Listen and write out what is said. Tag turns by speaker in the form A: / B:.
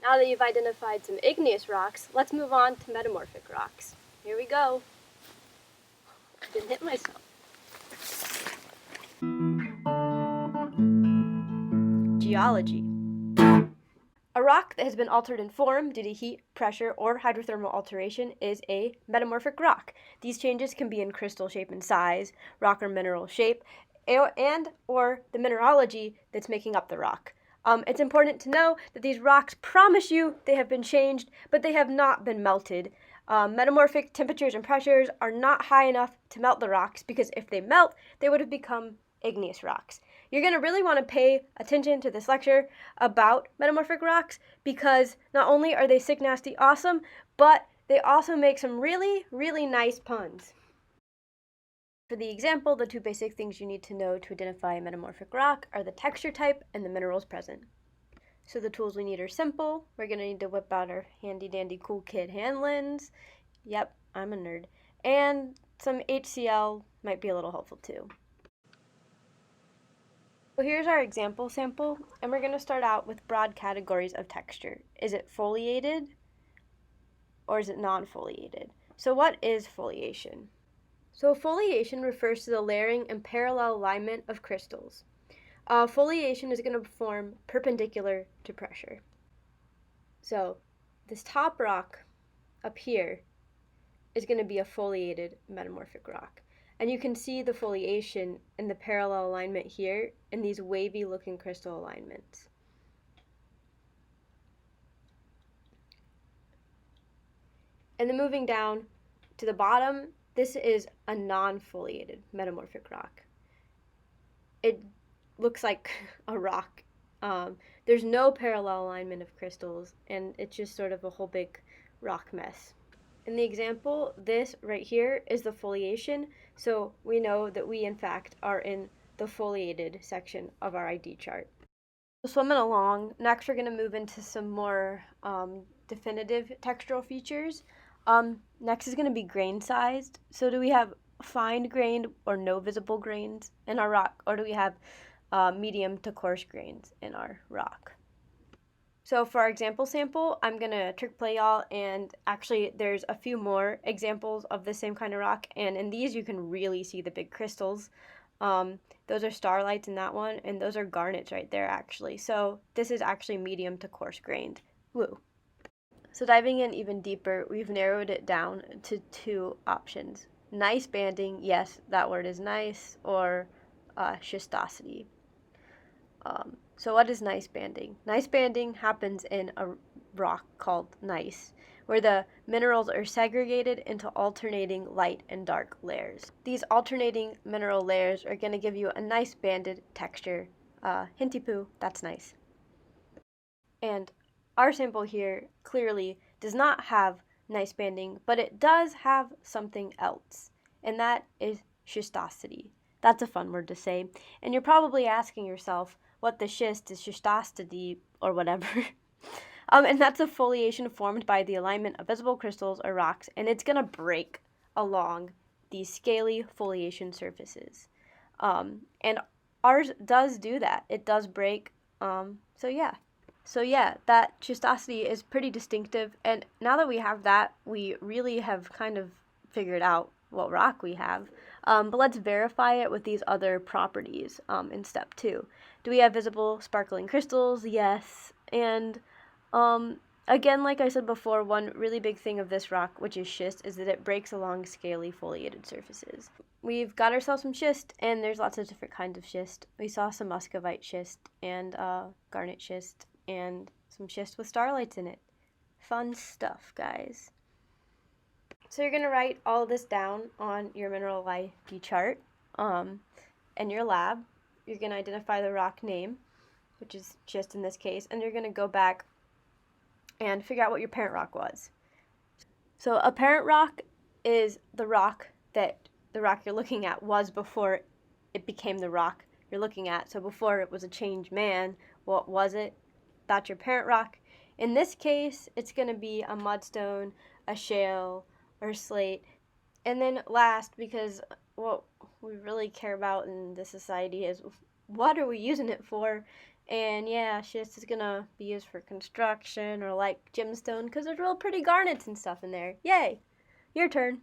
A: Now that you've identified some igneous rocks, let's move on to metamorphic rocks. Here we go. I didn't hit myself. Geology. A rock that has been altered in form due to heat, pressure, or hydrothermal alteration is a metamorphic rock. These changes can be in crystal shape and size, rock or mineral shape, and or the mineralogy that's making up the rock. It's important to know that these rocks promise you they have been changed, but they have not been melted. Metamorphic temperatures and pressures are not high enough to melt the rocks, because if they melt, they would have become igneous rocks. You're going to really want to pay attention to this lecture about metamorphic rocks, because not only are they sick, nasty, awesome, but they also make some really, really nice puns. For the example, the two basic things you need to know to identify a metamorphic rock are the texture type and the minerals present. So the tools we need are simple. We're going to need to whip out our handy dandy cool kid hand lens. Yep, I'm a nerd. And some HCl might be a little helpful too. So here's our example sample, and we're going to start out with broad categories of texture. Is it foliated or is it non-foliated? So what is foliation? So foliation refers to the layering and parallel alignment of crystals. Foliation is going to form perpendicular to pressure. So this top rock up here is going to be a foliated metamorphic rock. And you can see the foliation in the parallel alignment here in these wavy looking crystal alignments. And then moving down to the bottom, this is a non-foliated metamorphic rock. It looks like a rock. There's no parallel alignment of crystals, and it's just sort of a whole big rock mess. In the example, this right here is the foliation, so we know that we in fact are in the foliated section of our ID chart. So swimming along, next we're going to move into some more definitive textural features. Next is going to be grain sized. So do we have fine grained or no visible grains in our rock, or do we have medium to coarse grains in our rock? So for our example sample, I'm going to trick play y'all, and actually there's a few more examples of the same kind of rock, and in these you can really see the big crystals. Those are starlights in that one, and those are garnets right there actually. So this is actually medium to coarse grained. Woo. So diving in even deeper, we've narrowed it down to two options. Gneiss banding, yes, that word is nice, or schistosity. So what is gneiss banding? Gneiss banding happens in a rock called gneiss, where the minerals are segregated into alternating light and dark layers. These alternating mineral layers are going to give you a nice banded texture. Hinty poo, that's nice. And our sample here clearly does not have gneiss banding, but it does have something else, and that is schistosity. That's a fun word to say, and you're probably asking yourself what the schist is, schistosity or whatever. And that's a foliation formed by the alignment of visible crystals or rocks, and it's going to break along these scaly foliation surfaces. And ours does do that. It does break. So yeah, that schistosity is pretty distinctive, and now that we have that, we really have kind of figured out what rock we have. But let's verify it with these other properties in step 2. Do we have visible sparkling crystals? Yes. And again, like I said before, one really big thing of this rock, which is schist, is that it breaks along scaly foliated surfaces. We've got ourselves some schist, and there's lots of different kinds of schist. We saw some muscovite schist and garnet schist and some schist with starlights in it. Fun stuff, guys. So you're going to write all this down on your mineral ID chart in your lab. You're going to identify the rock name, which is schist in this case, and you're going to go back and figure out what your parent rock was. So a parent rock is the rock that the rock you're looking at was before it became the rock you're looking at. So before it was a changed man, what was it? That's your parent rock. In this case, it's going to be a mudstone, a shale, or slate. And then last, because what we really care about in this society is what are we using it for, And yeah, schist is gonna be used for construction or like gemstone because there's real pretty garnets and stuff in there. Yay! Your turn.